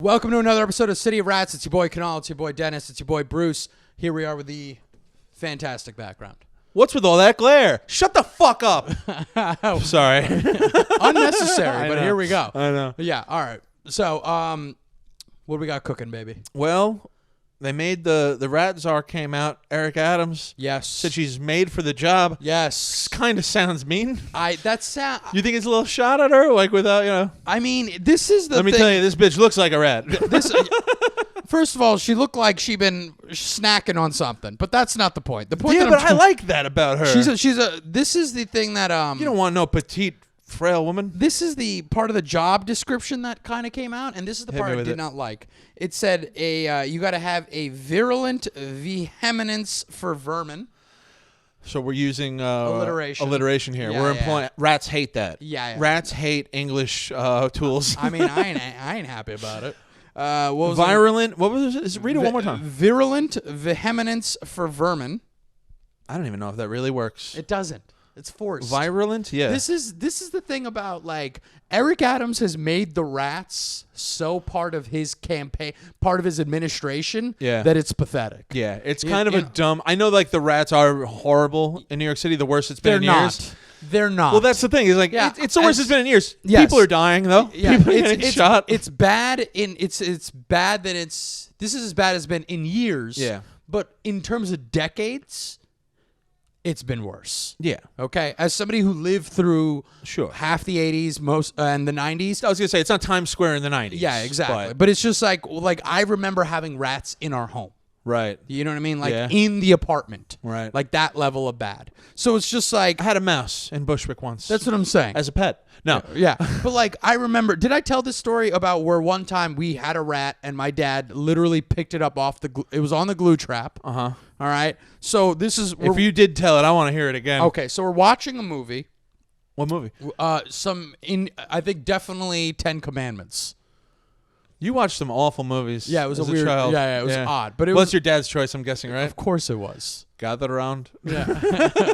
Welcome to another episode of City of Rats. It's your boy Kunal, it's your boy Dennis, it's your boy Bruce. Here we are with the fantastic background. What's with all that glare? Shut the fuck up. Sorry. Unnecessary, but here we go. I know. Yeah, all right. So, what do we got cooking, baby? Well, they made the Rat Czar came out. Eric Adams. Yes. Said she's made for the job. Yes. Kind of sounds mean. That's You think it's a little shot at her? Like without, I mean, this is the Let me tell you, this bitch looks like a rat. First of all, she looked like she'd been snacking on something, but that's not the point. The point Yeah, that but I like that about her. This is the thing that You don't want no petite, frail woman. This is the part of the job description that kind of came out, and this is the part I did not like. It said you got to have a virulent vehemence for vermin. So we're using alliteration here. Yeah, we're employing rats hate that. Yeah. Rats hate English tools. I mean, I ain't happy about it. What was virulent? What was it? Read it one more time. Virulent vehemence for vermin. I don't even know if that really works. It doesn't. It's forced. Virulent? Yeah. This is the thing about, like, Eric Adams has made the rats so part of his campaign, part of his administration, that it's pathetic. Yeah, it's kind of a dumb. I know, like, the rats are horrible in New York City, the worst it's been in years. They're not. Well, that's the thing. Is like it's the worst it's been in years. Yes. People are dying though. Yeah, people are getting shot. It's bad it's bad that this is as bad as it's been in years. Yeah. But in terms of decades, it's been worse. Yeah. Okay. As somebody who lived through half the 80s, most and the 90s. I was gonna say it's not Times Square in the 90s. Yeah, exactly. But it's just like I remember having rats in our home. Right. You know what I mean? Like in the apartment. Right. Like that level of bad. So it's just like I had a mouse in Bushwick once. That's what I'm saying. As a pet. No. Yeah. But like I remember, did I tell this story about where one time we had a rat and my dad literally picked it up off it was on the glue trap. Uh-huh. All right. So this is if you did tell it, I want to hear it again. Okay, so we're watching a movie. What movie? I think definitely 10 Commandments. You watched some awful movies. Yeah, it was as a weird child. Yeah, it was odd. But it's your dad's choice, I'm guessing, right? Of course it was. Gather around. Yeah.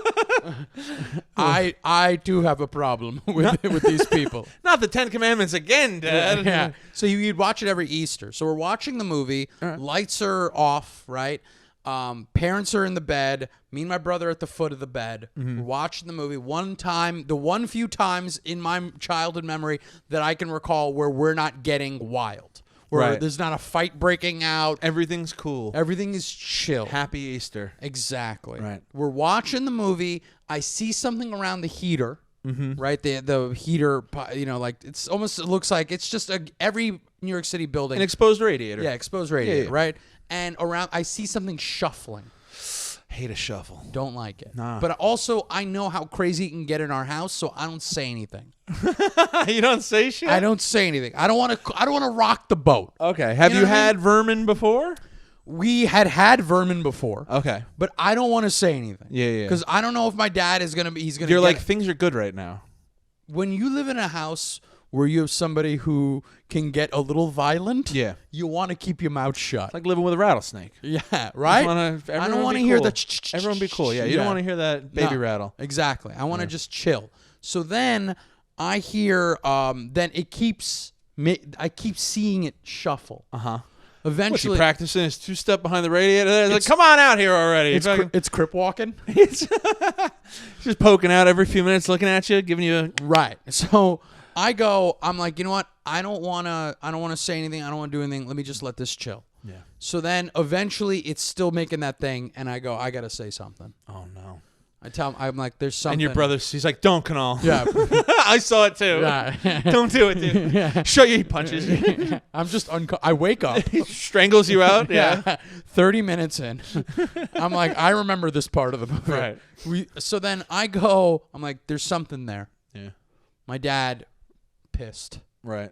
I do have a problem with these people. Not the 10 Commandments again, Dad. Yeah. So you'd watch it every Easter. So we're watching the movie. Lights are off, right? Parents are in the bed. Me and my brother at the foot of the bed. We're watching the movie. The few times in my childhood memory that I can recall where we're not getting wild. Where there's not a fight breaking out. Everything's cool. Everything is chill. Happy Easter. Exactly. Right. We're watching the movie. I see something around the heater. Right? The heater, like it looks like it's just every New York City building. An exposed radiator. Yeah, exposed radiator, right? And around, I see something shuffling. Hate a shuffle. Don't like it. Nah. But also, I know how crazy it can get in our house, so I don't say anything. You don't say shit? I don't say anything. I don't want to rock the boat. Okay. Have you had vermin before? We had vermin before. Okay. But I don't want to say anything. Yeah. Because I don't know if my dad is going to be, You're like, things are good right now. When you live in a house where you have somebody who can get a little violent, you want to keep your mouth shut. It's like living with a rattlesnake. Yeah, right? I don't want to hear the everyone be cool. Yeah, you don't want to hear that baby rattle. Exactly. I want to just chill. So then I hear, then it keeps, I keep seeing it shuffle. Uh-huh. Eventually. What's he practicing his two-step behind the radiator? It's like, come on out here already. It's crip walking. It's just poking out every few minutes, looking at you, giving you Right. So I'm like, you know what? I don't want to say anything. I don't want to do anything. Let me just let this chill. Yeah. So then eventually it's still making that thing. And I go, I got to say something. Oh, no. I tell him, I'm like, there's something. And your brother, he's like, don't, Kunal. Yeah. I saw it too. Yeah. Don't do it, dude. Yeah. Show you he punches you. I'm just I wake up. He strangles you out. Yeah. 30 minutes in. I'm like, I remember this part of the movie. Right. So then I'm like, there's something there. Yeah. My dad pissed. Right.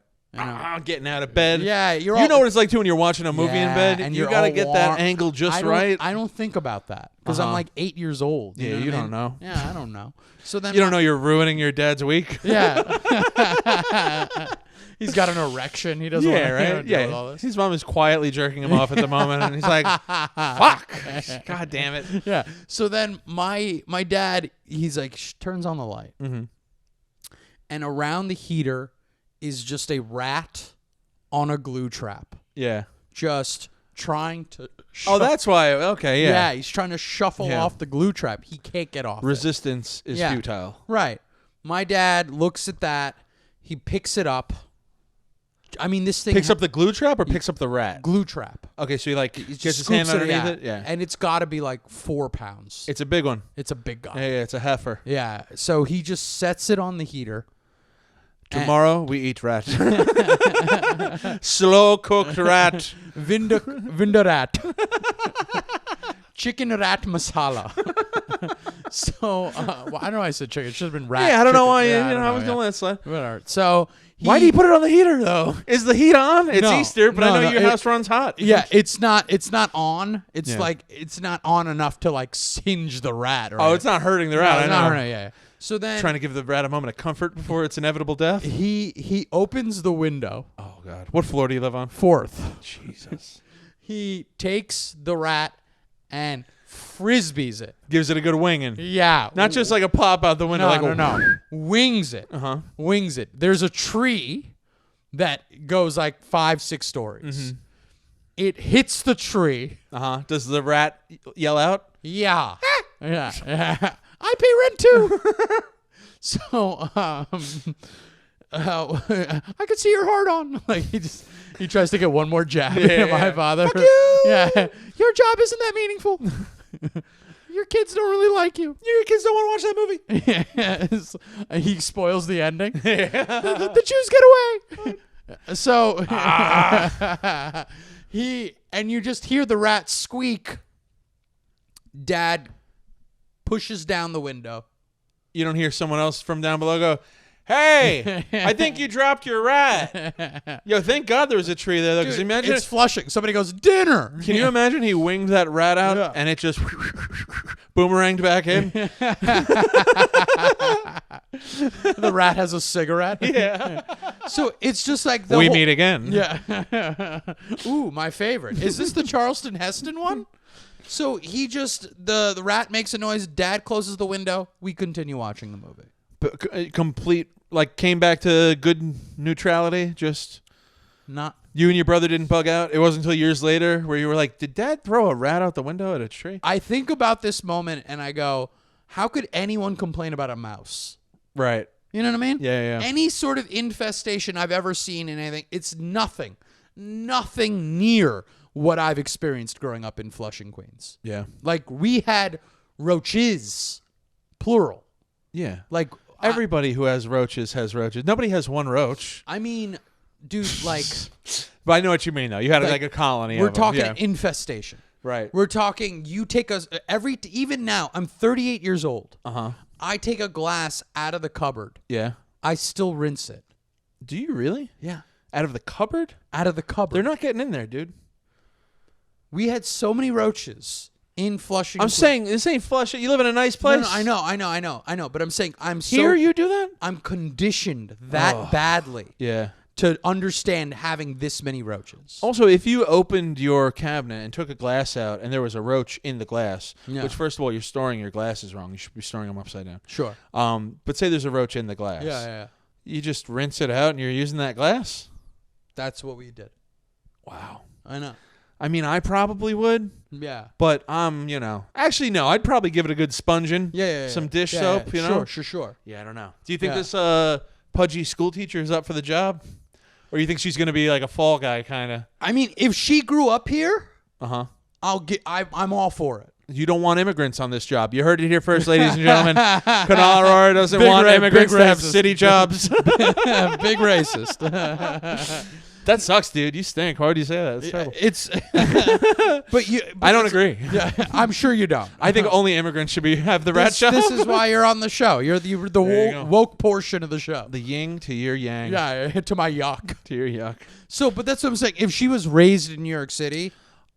Getting out of bed. Yeah, you know what it's like too when you're watching a movie in bed, and you got to get that angle just right. I don't think about that because I'm like 8 years old. You don't know. Yeah, I don't know. So then you don't know you're ruining your dad's week. Yeah. He's got an erection. He doesn't want to deal with all this. His mom is quietly jerking him off at the moment, and he's like, "Fuck, god damn it." Yeah. So then my dad, he's like, turns on the light, and around the heater is just a rat on a glue trap. Yeah. Just trying to... Oh, that's why. Okay, yeah. Yeah, he's trying to shuffle off the glue trap. He can't get off Resistance is futile. Right. My dad looks at that. He picks it up. I mean, this thing... Picks up the glue trap or picks up the rat? Glue trap. Okay, so he like gets his hand underneath it? Yeah. And it's got to be like 4 pounds. It's a big one. It's a big guy. Yeah, it's a heifer. Yeah. So he just sets it on the heater. Tomorrow we eat rat. Slow cooked rat. Vinda rat. Chicken rat masala. So I don't know why I said chicken. It should have been rat. Yeah, I don't know why. Yeah, I was going to let it slide. Whatever. So why do you put it on the heater though? Is the heat on? It's Easter, but I know your house runs hot. Yeah, it's not on. It's like it's not on enough to like singe the rat. Right? Oh, it's not hurting the rat. No, I it's know. not hurting. Yeah. So then trying to give the rat a moment of comfort before its inevitable death. He opens the window. Oh God! What floor do you live on? 4th. Jesus. He takes the rat and frisbees it. Gives it a good winging. Yeah. Not just like a pop out the window. No. Wings it. Wings it. There's a tree that goes like 5-6 stories. Mm-hmm. It hits the tree. Does the rat yell out? Yeah. Yeah. I pay rent too. So I could see your heart on. Like he tries to get one more jab at my father. Fuck you. Yeah. Your job isn't that meaningful. Your kids don't really like you. Your kids don't want to watch that movie. Yes. He spoils the ending. The Jews get away. So and you just hear the rat squeak. Dad pushes down the window. You don't hear someone else from down below go, "Hey, I think you dropped your rat." Yo, thank God there was a tree there, though. Because imagine it's Flushing. Somebody goes, "Dinner." Can you imagine he winged that rat out and it just boomeranged back in? The rat has a cigarette. Yeah. So it's just like we meet again. Yeah. Ooh, my favorite. Is this the Charleston Heston one? So he just the rat makes a noise. Dad closes the window. We continue watching the movie. But complete, like, came back to good neutrality. Just not. You and your brother didn't bug out. It wasn't until years later where you were like, "Did Dad throw a rat out the window at a tree?" I think about this moment and I go, "How could anyone complain about a mouse?" Right. You know what I mean? Yeah. Any sort of infestation I've ever seen in anything, it's nothing near what I've experienced growing up in Flushing, Queens. Yeah. Like, we had roaches, plural. Yeah. Like, everybody who has roaches has roaches. Nobody has one roach. I mean, dude, like... But I know what you mean, though. You had like a colony We're of them. talking infestation. Right. We're talking, you take us... Even now, I'm 38 years old. I take a glass out of the cupboard. Yeah. I still rinse it. Do you really? Yeah. Out of the cupboard? Out of the cupboard. They're not getting in there, dude. We had so many roaches in Flushing. I'm saying this ain't Flushing. You live in a nice place. No, I know. But I'm saying Here you do that? I'm conditioned that badly. Yeah. To understand having this many roaches. Also, if you opened your cabinet and took a glass out and there was a roach in the glass, which first of all, you're storing your glasses wrong. You should be storing them upside down. Sure. But say there's a roach in the glass. Yeah. You just rinse it out and you're using that glass? That's what we did. Wow. I know. I mean, I probably would. Yeah. But actually no, I'd probably give it a good sponging. Yeah. Some dish soap, you know? Sure. Yeah, I don't know. Do you think this pudgy school teacher is up for the job? Or you think she's going to be like a fall guy kind of? I mean, if she grew up here, I'm all for it. You don't want immigrants on this job. You heard it here first, ladies and gentlemen. Kunalarora doesn't want immigrants to have city jobs. Big racist. That sucks, dude. You stink. Why would you say that? It's terrible. But I don't agree. Yeah, I'm sure you don't. I think only immigrants should have the rat job. This is why you're on the show. You're the woke portion of the show. The yin to your yang. Yeah, to my yuck. To your yuck. So, but that's what I'm saying. If she was raised in New York City,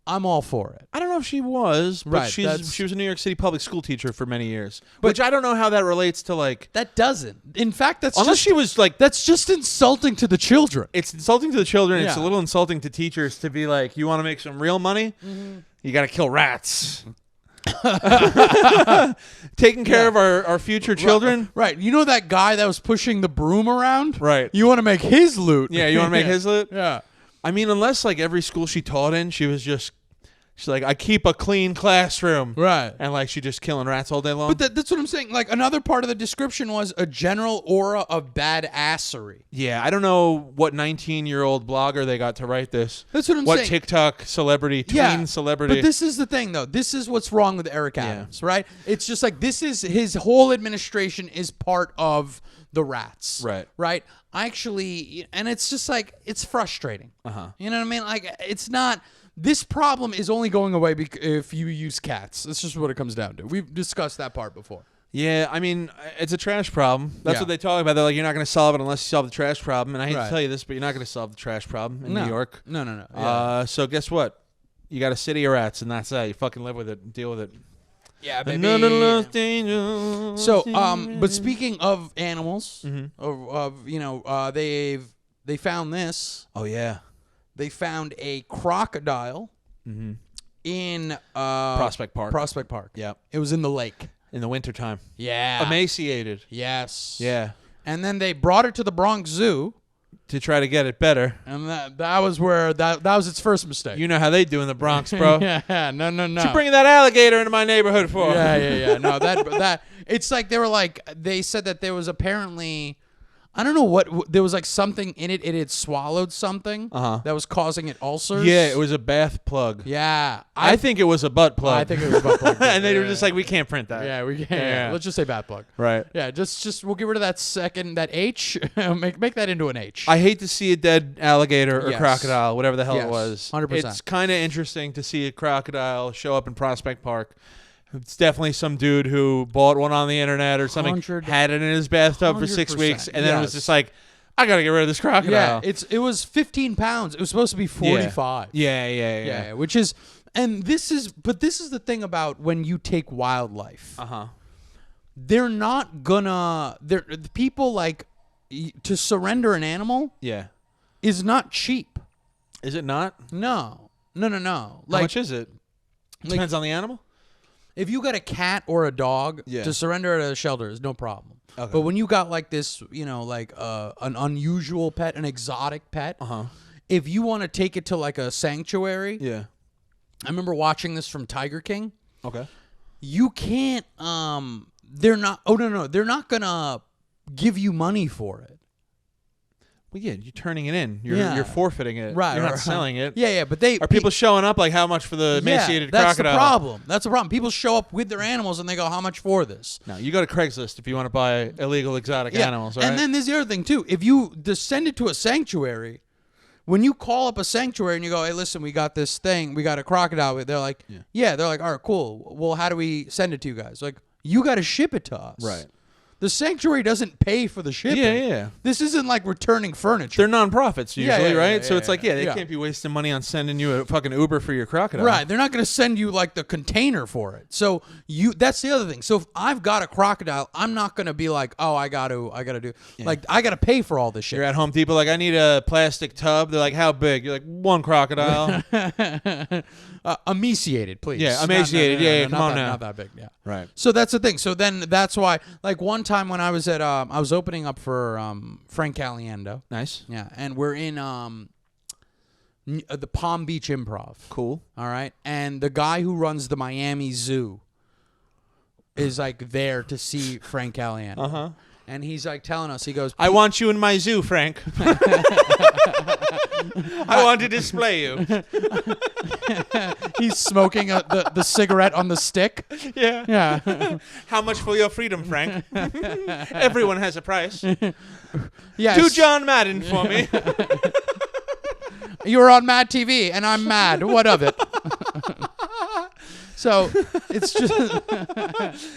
I'm all for it. I don't know if she was, but she was a New York City public school teacher for many years. Which I don't know how that relates to like... That doesn't. In fact, she was like... That's just insulting to the children. It's insulting to the children. Yeah. It's a little insulting to teachers to be like, you want to make some real money? Mm-hmm. You got to kill rats. Taking care of our future children. Right. You know that guy that was pushing the broom around? Right. You want to make his loot. Yeah, you want to make his loot? Yeah. I mean, unless like every school she taught in, she's like, I keep a clean classroom. Right. And like she just killing rats all day long. But that's what I'm saying. Like another part of the description was a general aura of badassery. Yeah, I don't know what 19-year-old blogger they got to write this. That's what I'm what saying. What TikTok celebrity, tween celebrity. But this is the thing, though. This is what's wrong with Eric Adams, right? It's just like his whole administration is part of the rats. Right. Right? And it's just like, it's frustrating. Uh-huh. You know what I mean? Like, it's not... This problem is only going away if you use cats. That's just what it comes down to. We've discussed that part before. Yeah, I mean, it's a trash problem. That's what they talk about. They're like, you're not going to solve it unless you solve the trash problem. And I hate to tell you this, but you're not going to solve the trash problem in New York. No. Yeah. So guess what? You got a city of rats, and that's that. You fucking live with it. Deal with it. Yeah, baby. So, but speaking of animals, they found this. Oh, yeah. They found a crocodile in Prospect Park. Prospect Park. Yeah. It was in the lake. In the wintertime. Yeah. Emaciated. Yes. Yeah. And then they brought it to the Bronx Zoo. To try to get it better. And that was where that was its first mistake. You know how they do in the Bronx, bro. Yeah. No. What you bringing that alligator into my neighborhood for? Yeah. No, that it's like they said that there was apparently, I don't know what, there was like something in it. It had swallowed something that was causing it ulcers. Yeah, it was a bath plug. Yeah. I think it was a butt plug. I think it was a butt plug. And they were just like, we can't print that. Yeah, we can't. Yeah. Let's just say bat plug. Right. Yeah, just we'll get rid of that H. make that into an H. I hate to see a dead alligator or crocodile, whatever the hell it was. 100%. It's kind of interesting to see a crocodile show up in Prospect Park. It's definitely some dude who bought one on the internet or something, had it in his bathtub for 6 weeks, and then it was just like, I got to get rid of this crocodile. Yeah, it was 15 pounds. It was supposed to be 45. Yeah. Which is, this is the thing about when you take wildlife. They're not gonna, people like, to surrender an animal is not cheap. Is it not? No. Like, how much is it? Depends on the animal? If you got a cat or a dog, to surrender it at a shelter is no problem. Okay. But when you got like this, like an unusual pet, an exotic pet, if you want to take it to like a sanctuary, I remember watching this from Tiger King. Okay. You can't. They're not. Oh no, they're not gonna give you money for it. Well, yeah, you're turning it in. You're forfeiting it. Right. You're not selling it. Yeah, but are people showing up like how much for the emaciated crocodile? That's the problem. People show up with their animals and they go, how much for this? No, you go to Craigslist if you want to buy illegal exotic animals, right? And then there's the other thing too. If you send it to a sanctuary, when you call up a sanctuary and you go, hey, listen, we got this thing, we got a crocodile, they're like, they're like, all right, cool. Well, how do we send it to you guys? Like, you got to ship it to us. Right. The sanctuary doesn't pay for the shipping. Yeah. This isn't like returning furniture. They're nonprofits usually, right? So it's like, they yeah. can't be wasting money on sending you a fucking Uber for your crocodile. Right. They're not going to send you like the container for it. So that's the other thing. So if I've got a crocodile, I'm not going to be like, oh, I got to do, like, I got to pay for all this shit. You're at Home Depot, like, I need a plastic tub. They're like, how big? You're like, one crocodile. Emaciated, please. Yeah, emaciated. Come on now. Not that big, yeah. Right. So that's the thing. So then that's why, like, one time when I was at, I was opening up for Frank Caliendo. Nice. Yeah, and we're in the Palm Beach Improv. Cool. All right, and the guy who runs the Miami Zoo is like there to see Frank Caliendo. And he's like telling us, he goes, I want you in my zoo, Frank. I want to display you. He's smoking the cigarette on the stick. Yeah. How much for your freedom, Frank? Everyone has a price. Yes. Do John Madden for me. You were on Mad TV, and I'm mad. What of it? So it's just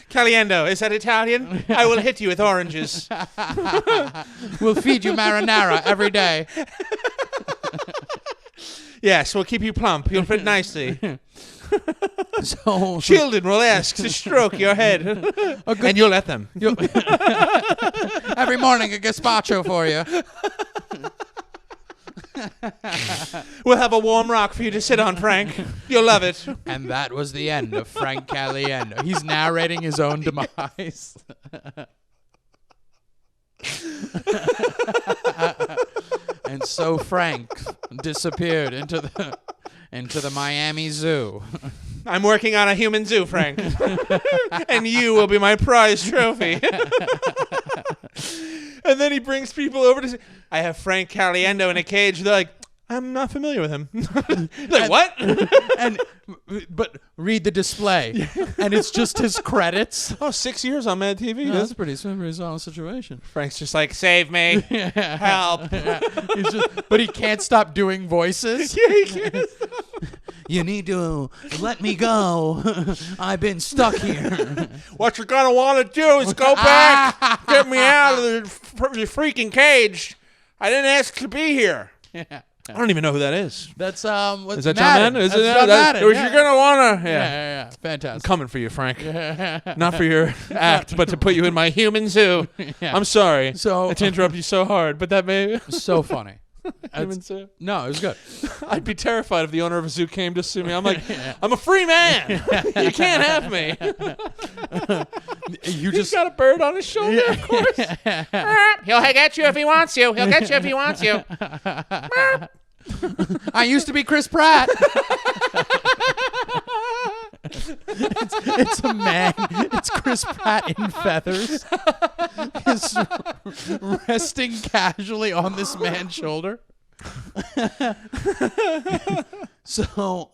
Caliendo, is that Italian? I will hit you with oranges. We'll feed you marinara every day. Yes, we'll keep you plump. You'll fit nicely. So children will ask to stroke your head, and you'll let them. Every morning a gazpacho for you. We'll have a warm rock for you to sit on, Frank. You'll love it. And that was the end of Frank Caliendo. He's narrating his own demise. And so Frank disappeared into the Miami Zoo. I'm working on a human zoo, Frank. And you will be my prize trophy. And then he brings people over to say, I have Frank Caliendo in a cage. They're like, I'm not familiar with him. Like, what? But read the display. And it's just his credits. Oh, 6 years on Mad TV. Yeah, that's a pretty solid situation. Frank's just like, save me. Help. Yeah. But he can't stop doing voices. Yeah, he can't. You need to let me go. I've been stuck here. What you're going to want to do is go back. Get me out of the freaking cage. I didn't ask to be here. Yeah. I don't even know who that is. That's is that Madden. John Madden? Is That's it John Madden. You're Yeah. gonna wanna. Yeah. Fantastic. I'm coming for you, Frank. Not for your act, but to put you in my human zoo. Yeah. I'm sorry. So to interrupt you so hard, but that may so funny. human zoo. No, it was good. I'd be terrified if the owner of a zoo came to sue me. I'm like, I'm a free man. You can't have me. He's got a bird on his shoulder, of course. He'll get you if he wants you. He'll get you if he wants you. I used to be Chris Pratt. It's a man. It's Chris Pratt in feathers. He's resting casually on this man's shoulder. So,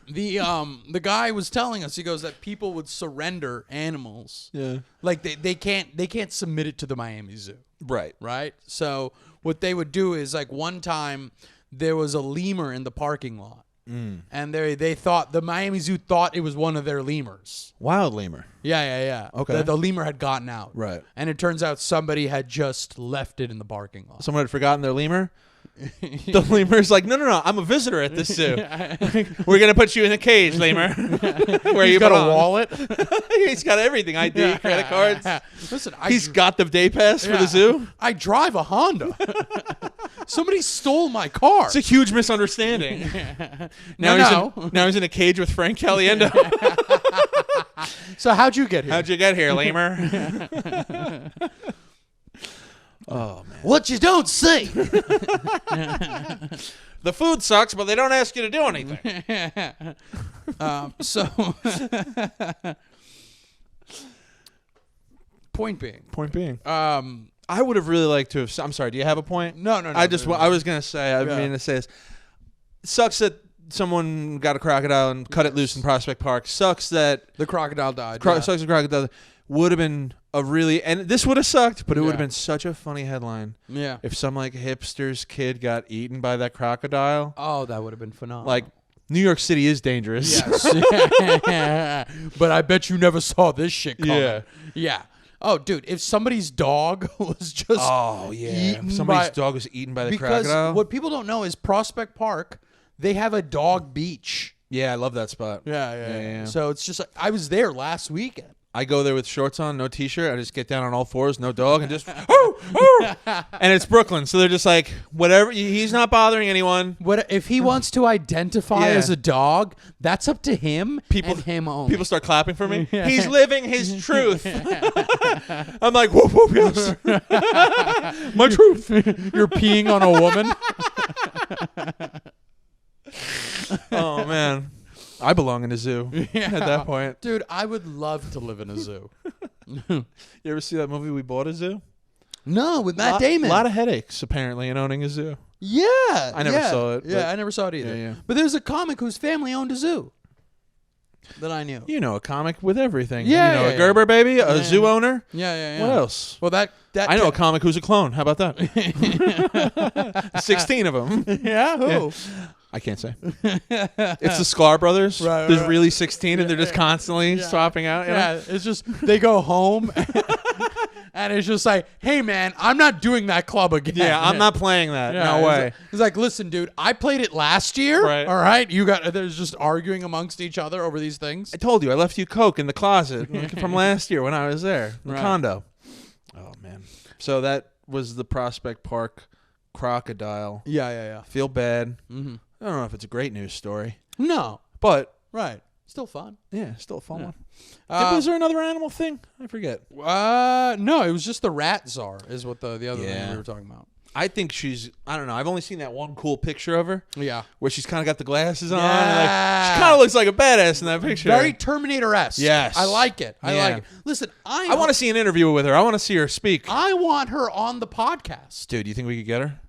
the guy was telling us, he goes that people would surrender animals. Yeah. Like they can't submit it to the Miami Zoo. Right? So what they would do is, like, one time there was a lemur in the parking lot. And they thought, the Miami Zoo thought it was one of their lemurs. Wild lemur. Yeah. Okay. The lemur had gotten out. Right. And it turns out somebody had just left it in the parking lot. Someone had forgotten their lemur. The lemur's like, no, I'm a visitor at this zoo. We're gonna put you in a cage, lemur. Where He's you got belong. a wallet. He's got everything: ID, credit cards. Listen, He's got the day pass for the zoo. I drive a Honda. Somebody stole my car. It's a huge misunderstanding. Now he's in a cage with Frank Caliendo. So how'd you get here? How'd you get here, lemur? Oh, man. What you don't see. The food sucks, but they don't ask you to do anything. Point being. I would have really liked to have. I'm sorry. Do you have a point? No. I was gonna say. I mean to say this. It sucks that someone got a crocodile and cut it loose in Prospect Park. Sucks that the crocodile died. Sucks the crocodile. Would have been a really, and this would have sucked, but it would have been such a funny headline. Yeah. If some like hipster's kid got eaten by that crocodile. Oh, that would have been phenomenal. Like, New York City is dangerous. Yes. But I bet you never saw this shit coming. Yeah. Oh, dude, if somebody's dog was just eaten somebody's dog was eaten by the crocodile. Because what people don't know is Prospect Park, they have a dog beach. Yeah, I love that spot. Yeah. So it's just like, I was there last weekend. I go there with shorts on, no t-shirt. I just get down on all fours, no dog, and just and it's Brooklyn, so they're just like, whatever. He's not bothering anyone. What if he wants to identify as a dog? That's up to him. And him only. People start clapping for me. He's living his truth. I'm like, whoop whoop, yes. My truth. You're peeing on a woman. Oh man. I belong in a zoo at that point. Dude, I would love to live in a zoo. You ever see that movie We Bought a Zoo? No, with Matt Damon. A lot of headaches, apparently, in owning a zoo. Yeah. I never saw it. Yeah, I never saw it either. Yeah. But there's a comic whose family owned a zoo that I knew. You know, a comic with everything. Yeah. You know, a Gerber baby, a zoo owner. Yeah. What else? Well, that I know a comic who's a clone. How about that? 16 of them. Yeah, who? Yeah. I can't say. It's the Sklar brothers. Right. There's really 16, and they're just constantly swapping out. You know? Yeah, it's just they go home, and it's just like, hey, man, I'm not doing that club again. Yeah, I'm not playing that. Yeah, no way. It's like, listen, dude, I played it last year. Right. All right, there's just arguing amongst each other over these things. I told you, I left you Coke in the closet from last year when I was there, the condo. Oh, man. So that was the Prospect Park crocodile. Yeah. Feel bad. Mm-hmm. I don't know if it's a great news story. No. But Right. Still fun. Yeah, still a fun one. Was there another animal thing? I forget. No, it was just the rat czar is what the other thing we were talking about. I think I don't know. I've only seen that one cool picture of her. Yeah. Where she's kind of got the glasses on. Like, she kind of looks like a badass in that picture. Very Terminator-esque. Yes. I like it. I like it. Listen, I want to see an interview with her. I want to see her speak. I want her on the podcast. Dude, you think we could get her?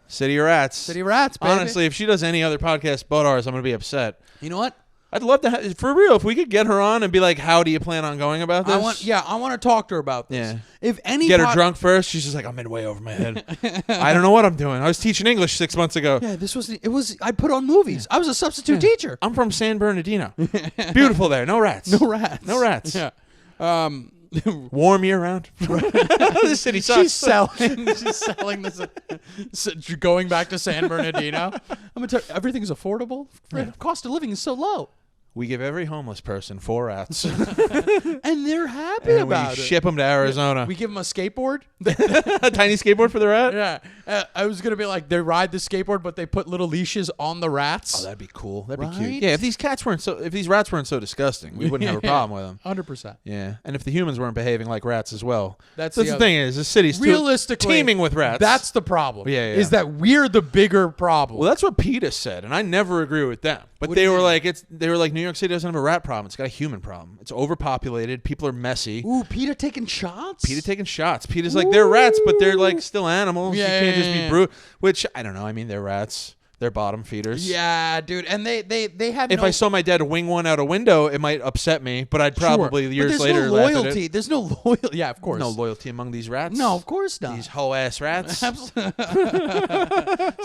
City of Rats. City of Rats, baby. Honestly, if she does any other podcast but ours, I'm going to be upset. You know what? I'd love to, for real, if we could get her on and be like, how do you plan on going about this? I want to talk to her about this. Yeah. If any Get her drunk first. She's just like, I'm in way over my head. I don't know what I'm doing. I was teaching English 6 months ago. Yeah, I put on movies. I was a substitute teacher. I'm from San Bernardino. Beautiful there. No rats. No rats. No rats. Yeah. Warm year round. The city sucks. She's selling this. Going back to San Bernardino. I'm gonna tell you, everything's affordable. Cost of living is so low. We give every homeless person 4 rats. And they're happy about it. We ship them to Arizona. We give them a skateboard. A tiny skateboard for the rat? Yeah. I was going to be like, they ride the skateboard, but they put little leashes on the rats. Oh, that'd be cool. That'd be cute. Yeah, if these rats weren't so disgusting, we wouldn't have a problem with them. 100%. Yeah. And if the humans weren't behaving like rats as well. That's the thing is, the city's realistically teeming with rats. That's the problem. Yeah. Is that we're the bigger problem. Well, that's what PETA said, and I never agree with them. But they were like, New York City doesn't have a rat problem. It's got a human problem. It's overpopulated. People are messy. Ooh, PETA taking shots? PETA's like, they're rats, but they're like still animals. Yeah, you can't just be brute. Which, I don't know. I mean, they're rats. They're bottom feeders. Yeah, dude. And they have If I saw my dad wing one out a window, it might upset me, but I'd probably years later no laugh loyalty. at it. There's no loyalty. Yeah, of course. No loyalty among these rats. No, of course not. These hoe-ass rats.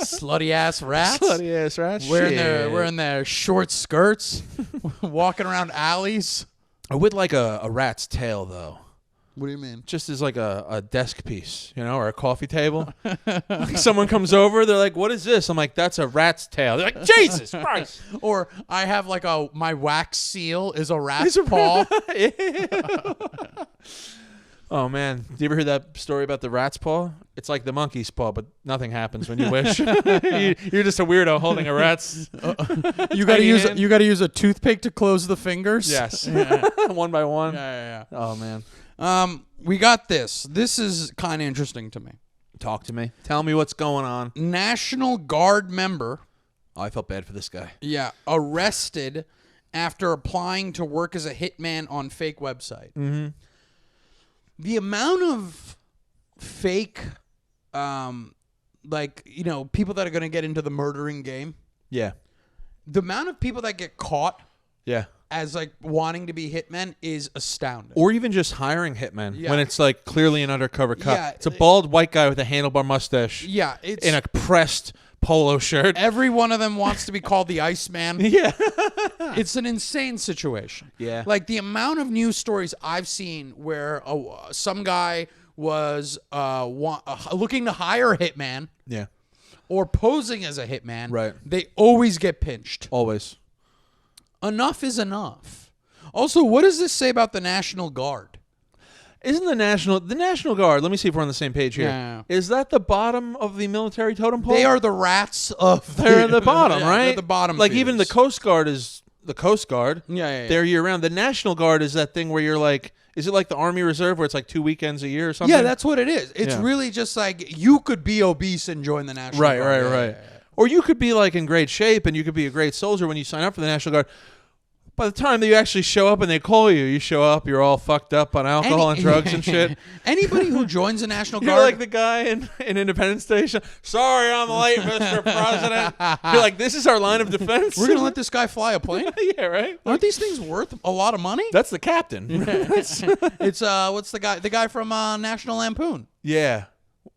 Slutty-ass rats. Slutty-ass rats. Wearing their short skirts, walking around alleys. I would like a rat's tail, though. What do you mean? Just as like a desk piece, or a coffee table. Like someone comes over, they're like, "What is this?" I'm like, "That's a rat's tail." They're like, "Jesus Christ!" Or I have like my wax seal is a rat's paw. Oh man, do you ever hear that story about the rat's paw? It's like the monkey's paw, but nothing happens when you wish. You're just a weirdo holding a rat's. You got to use a toothpick to close the fingers. Yes, one by one. Yeah. Oh man. We got this. This is kind of interesting to me. Talk to me. Tell me what's going on. National Guard member. Oh, I felt bad for this guy. Yeah, arrested after applying to work as a hitman on fake website. Mm-hmm. The amount of fake, people that are going to get into the murdering game. Yeah. The amount of people that get caught. Yeah. As like wanting to be hitmen is astounding. Or even just hiring hitmen when it's like clearly an undercover cop. Yeah, it's a bald white guy with a handlebar mustache. Yeah, it's in a pressed polo shirt. Every one of them wants to be called the Iceman. Yeah. It's an insane situation. Yeah. Like the amount of news stories I've seen where some guy was looking to hire a hitman. Yeah. Or posing as a hitman. Right. They always get pinched. Always. Enough is enough. Also, what does this say about the National Guard? Isn't the National Guard, let me see if we're on the same page here. Yeah. Is that the bottom of the military totem pole? They are the rats of They're the bottom, right? They're the bottom. Like feeders. even the Coast Guard is the Coast Guard. Yeah. They're year round. The National Guard is that thing where you're like, is it like the Army Reserve where it's like 2 weekends a year or something? Yeah, that's what it is. It's really just like you could be obese and join the National Guard. Right. Yeah. Or you could be like in great shape and you could be a great soldier when you sign up for the National Guard. By the time that you actually show up and they call you, you show up, you're all fucked up on alcohol and drugs and shit. Anybody who joins the National Guard... You're like the guy in Independence Station. Sorry, I'm late, Mr. President. You're like, this is our line of defense? We're going to let this guy fly a plane? Yeah, right? Aren't these things worth a lot of money? That's the captain. It's what's the guy? The guy from National Lampoon. Yeah.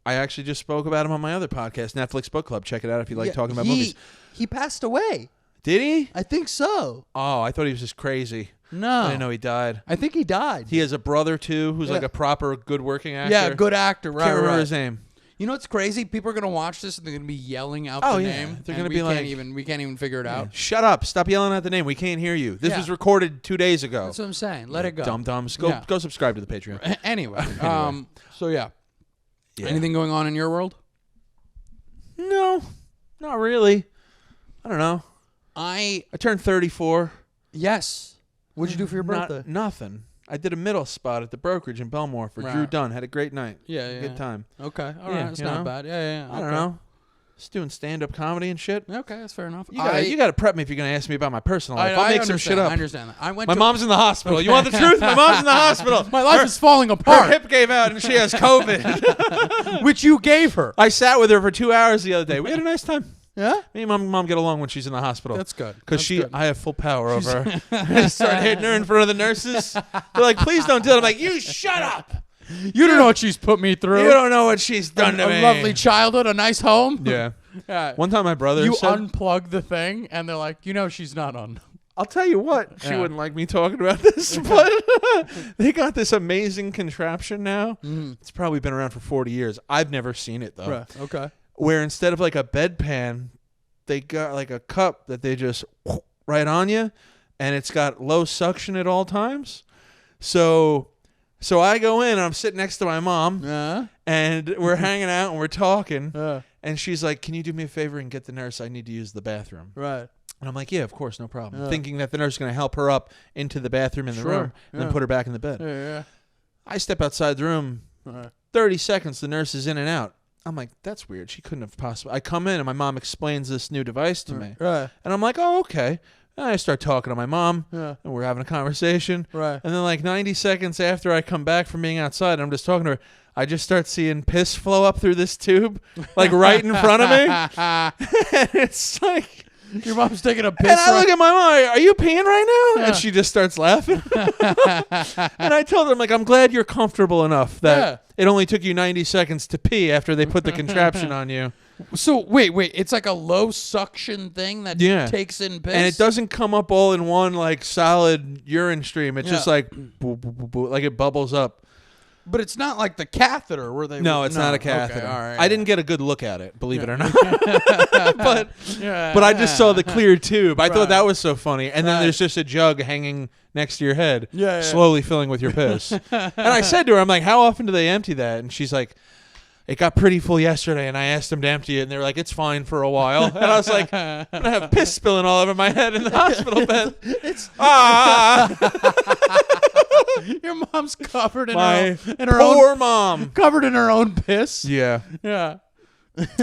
I actually just spoke about him on my other podcast, Netflix Book Club. Check it out if you like talking about movies. He passed away. Did he? I think so. Oh, I thought he was just crazy. No. I didn't know he died. I think he died. He has a brother, too, who's like a proper good working actor. Yeah, good actor. Right, Can't remember his name. You know what's crazy? People are going to watch this and they're going to be yelling out the name. They're going to be like... we can't even figure it out. Shut up. Stop yelling out the name. We can't hear you. This was recorded 2 days ago. That's what I'm saying. Let it go. Dum-dums. Go subscribe to the Patreon. Anyway. So, yeah. Anything going on in your world? No. Not really. I don't know. I turned 34. Yes. What'd you do for your birthday? Nothing. I did a middle spot at the brokerage in Belmore for Drew Dunn. Had a great night. Yeah. Good time. Okay. All right. It's not bad. Yeah. I don't know. Just doing stand-up comedy and shit. Okay, that's fair enough. You got to prep me if you're going to ask me about my personal life. I'll make some shit up. I understand that. My mom's in the hospital. You want the truth? My mom's in the hospital. My life is falling apart. Her hip gave out and she has COVID. Which you gave her. I sat with her for 2 hours the other day. We had a nice time. Yeah? Me and mom get along when she's in the hospital. That's good. Because I have full power over her. I start hitting her in front of the nurses. They're like, please don't do it. I'm like, you shut up. You don't know what she's put me through. You don't know what she's done to me. A lovely childhood, a nice home. Yeah. One time my brother said, unplug the thing, and they're like, she's not on. I'll tell you what. She wouldn't like me talking about this, but they got this amazing contraption now. It's probably been around for 40 years. I've never seen it, though. Right. Okay. Where instead of like a bedpan, they got like a cup that they just right on you, and it's got low suction at all times. So I go in and I'm sitting next to my mom, and we're hanging out and we're talking, and she's like, "Can you do me a favor and get the nurse? I need to use the bathroom." Right. And I'm like, "Yeah, of course, no problem." Thinking that the nurse is going to help her up into the bathroom in the room and then put her back in the bed. Yeah. I step outside the room. 30 seconds, the nurse is in and out. I'm like, that's weird. She couldn't have possibly. I come in and my mom explains this new device to me. Right. And I'm like, oh, okay. And I start talking to my mom, and we're having a conversation. Right. And then like 90 seconds after I come back from being outside, and I'm just talking to her, I just start seeing piss flow up through this tube, like right in front of me. And it's like... Your mom's taking a piss. And I look at my mom, are you peeing right now? And she just starts laughing. And I told her, I'm like, I'm glad you're comfortable enough that it only took you 90 seconds to pee after they put the contraption on you. So, wait. It's like a low suction thing that takes in piss? And it doesn't come up all in one, like, solid urine stream. It's just like, boo, boo, boo, boo, like it bubbles up. But it's not like the catheter where they... No, it's not a catheter. Okay, all right, I didn't get a good look at it, believe it or not. but I just saw the clear tube. I thought that was so funny. And then there's just a jug hanging next to your head, slowly filling with your piss. And I said to her, I'm like, how often do they empty that? And she's like, it got pretty full yesterday, and I asked them to empty it, and they were like, it's fine for a while. And I was like, I'm going to have piss spilling all over my head in the hospital bed. Your mom's covered in her own mom. Covered in her own piss. Yeah. Yeah.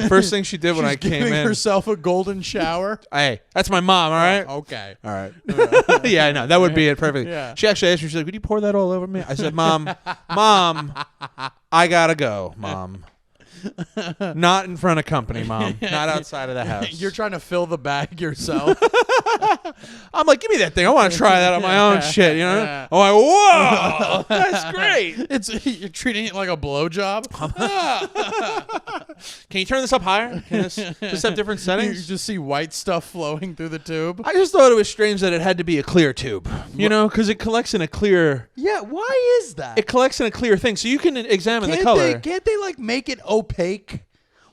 First thing she did when I came in. Giving herself a golden shower. Hey, that's my mom, all right? Okay. All right. Yeah, I know. That would be it perfectly. Yeah. She actually asked me, she's like, would you pour that all over me? I said, Mom, I got to go, Mom. Not in front of company, Mom. Not outside of the house. You're trying to fill the bag yourself. I'm like, give me that thing. I want to try that on my own shit, you know? Yeah. I'm like, whoa, that's great. You're treating it like a blowjob. Can you turn this up higher? Can this just have different settings? You just see white stuff flowing through the tube. I just thought it was strange that it had to be a clear tube, you know, because it collects in a clear... Yeah, why is that? It collects in a clear thing, so you can examine the color. Can't they, like, make it opaque?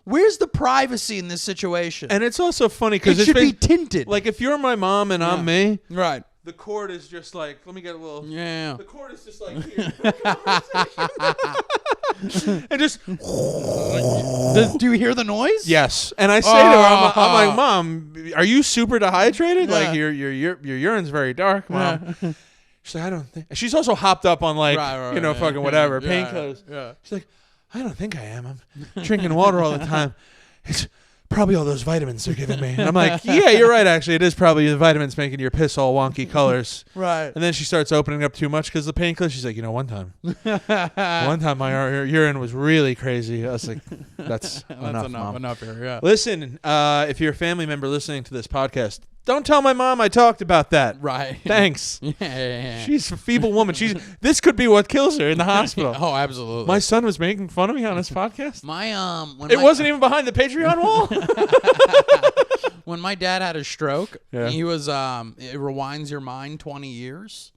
Where's the privacy in this situation? And it's also funny because it should be tinted. Like if you're my mom and I'm me, right? The cord is just like, let me get a little. Yeah. The cord is just like here. And just. Do you hear the noise? Yes. And I say to her, I'm like, Mom, are you super dehydrated? Yeah. Like your urine's very dark, Mom. Yeah. She's like, I don't think. She's also hopped up on like fucking whatever painkillers. Yeah. She's like, I don't think I am. I'm drinking water all the time. It's probably all those vitamins they're giving me. And I'm like, yeah, you're right, actually. It is probably the vitamins making your piss all wonky colors. Right. And then she starts opening up too much because of the painkillers. She's like, one time my urine was really crazy. I was like, that's enough, Mom. Enough here, yeah. Listen, if you're a family member listening to this podcast, don't tell my mom I talked about that. Right. Thanks. Yeah. She's a feeble woman. This could be what kills her in the hospital. Oh, absolutely. My son was making fun of me on his podcast. It wasn't even behind the Patreon wall. When my dad had a stroke, he was it rewinds your mind 20 years.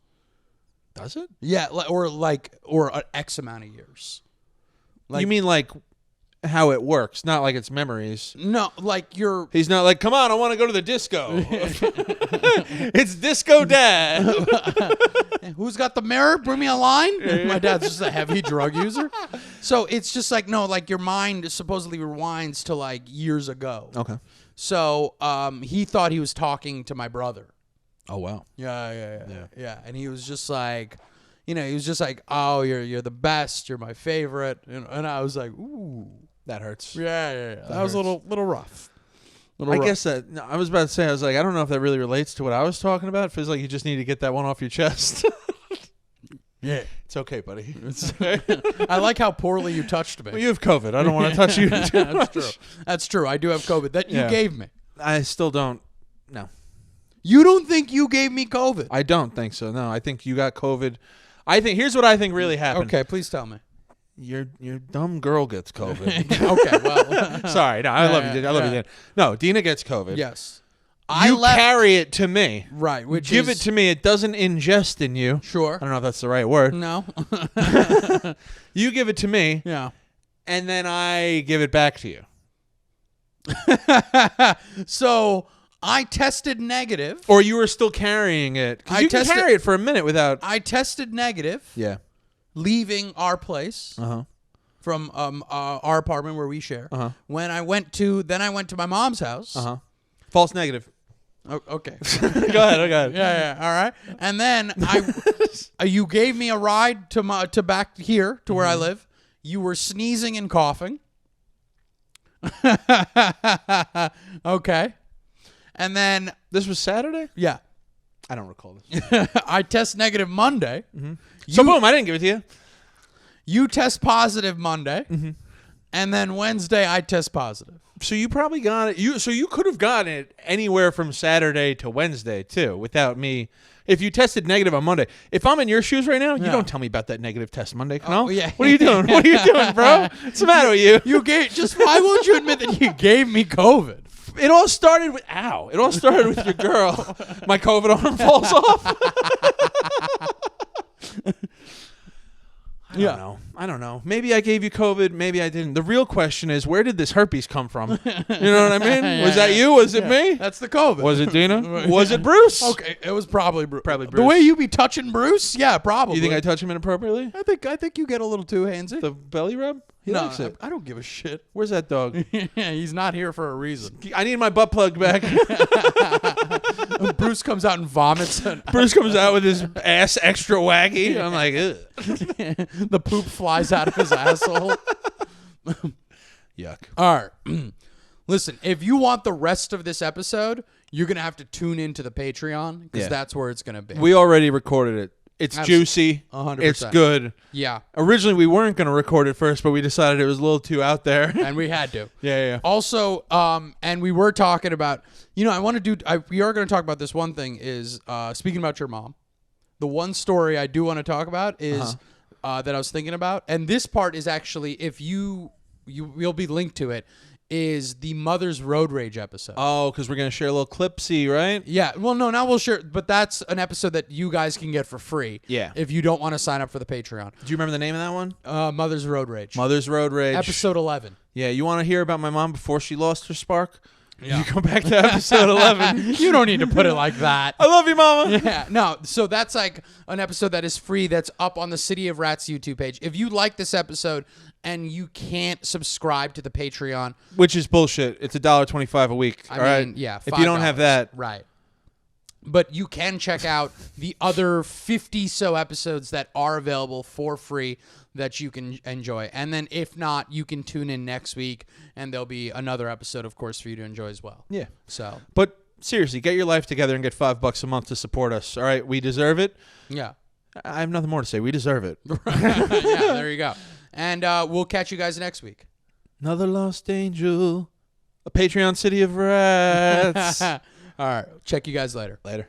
Does it? Yeah, or an X amount of years. You mean like how it works, not like it's memories. No, like he's not like, come on, I want to go to the disco. It's Disco Dad. Who's got the mirror? Bring me a line. My dad's just a heavy drug user. So it's just like, no, like your mind supposedly rewinds to like years ago. Okay. So he thought he was talking to my brother. Oh wow. Yeah. And he was just like, he was just like, oh, you're the best. You're my favorite. And I was like, ooh, that hurts. Yeah. That was a little rough. I guess that I was about to say, I was like, I don't know if that really relates to what I was talking about. It feels like you just need to get that one off your chest. Yeah. It's okay, buddy. I like how poorly you touched me. Well, you have COVID. I don't want to touch you too much. That's true. I do have COVID. That you gave me. I still don't. No. You don't think you gave me COVID? I don't think so. No, I think you got COVID. Here's what I think really happened. Okay, please tell me. Your dumb girl gets COVID. Okay, well. Sorry. No, I love you. I love you, Dan. No, Dina gets COVID. Yes. You carry it to me. Right. Give it to me. It doesn't ingest in you. Sure. I don't know if that's the right word. No. You give it to me. Yeah. And then I give it back to you. So I tested negative. Or you were still carrying it. Because you can carry it for a minute without. I tested negative. Yeah. Leaving our place. From our apartment where we share. When I went to my mom's house. False negative. Oh, okay. Go ahead. Yeah. All right. And then you gave me a ride to back here to where I live. You were sneezing and coughing. Okay. And then this was Saturday? Yeah. I don't recall this. I test negative Monday. So boom, I didn't give it to you. You test positive Monday. And then Wednesday I test positive. So you probably got it. So you could have gotten it anywhere from Saturday to Wednesday too, without me. If you tested negative on Monday, if I'm in your shoes right now, you don't tell me about that negative test Monday. No, yeah. What are you doing? What are you doing, bro? What's the matter with you? Why won't you admit that you gave me COVID? It all started with It all started with your girl. My COVID arm falls off. I don't know. Maybe I gave you COVID. Maybe I didn't. The real question is, where did this herpes come from? You know what I mean? Was that you? Was it me? That's the COVID. Was it Dina? Was it Bruce? Okay, it was probably Bruce. Probably Bruce. The way you be touching Bruce? Yeah, probably. You think I touch him inappropriately? I think you get a little too handsy. The belly rub? He likes it. I don't give a shit. Where's that dog? He's not here for a reason. I need my butt plug back. Bruce comes out and vomits. Bruce comes out with his ass extra waggy. I'm like, ugh. The poop flies out of his asshole. Yuck. All right. Listen, if you want the rest of this episode, you're going to have to tune into the Patreon because that's where it's going to be. We already recorded it. It's juicy. 100%. It's good. Yeah. Originally, we weren't going to record it first, but we decided it was a little too out there. And we had to. Yeah. Also, and we were talking about, we are going to talk about this one thing is, speaking about your mom, the one story I do want to talk about is that I was thinking about. And this part is actually, if you'll be linked to it, is the Mother's Road Rage episode. Oh, because we're going to share a little clipsy, right? Yeah. Well, no, now we'll share, but that's an episode that you guys can get for free. Yeah. If you don't want to sign up for the Patreon. Do you remember the name of that one? Mother's Road Rage. Mother's Road Rage. Episode 11. Yeah. You want to hear about my mom before she lost her spark? Yeah. You go back to episode 11. You don't need to put it like that. I love you, Mama. Yeah. No, so that's like an episode that is free that's up on the City of Rats YouTube page. If you like this episode and you can't subscribe to the Patreon, which is bullshit. It's $1.25 a week. I mean, yeah. $5. If you don't have that. Right. But you can check out the other 50 so episodes that are available for free that you can enjoy. And then if not, you can tune in next week and there'll be another episode, of course, for you to enjoy as well. Yeah. So, but seriously, get your life together and get $5 a month to support us. All right. We deserve it. Yeah. I have nothing more to say. We deserve it. Yeah, there you go. And we'll catch you guys next week. Another lost angel. A Patreon City of Rats. All right. Check you guys later. Later.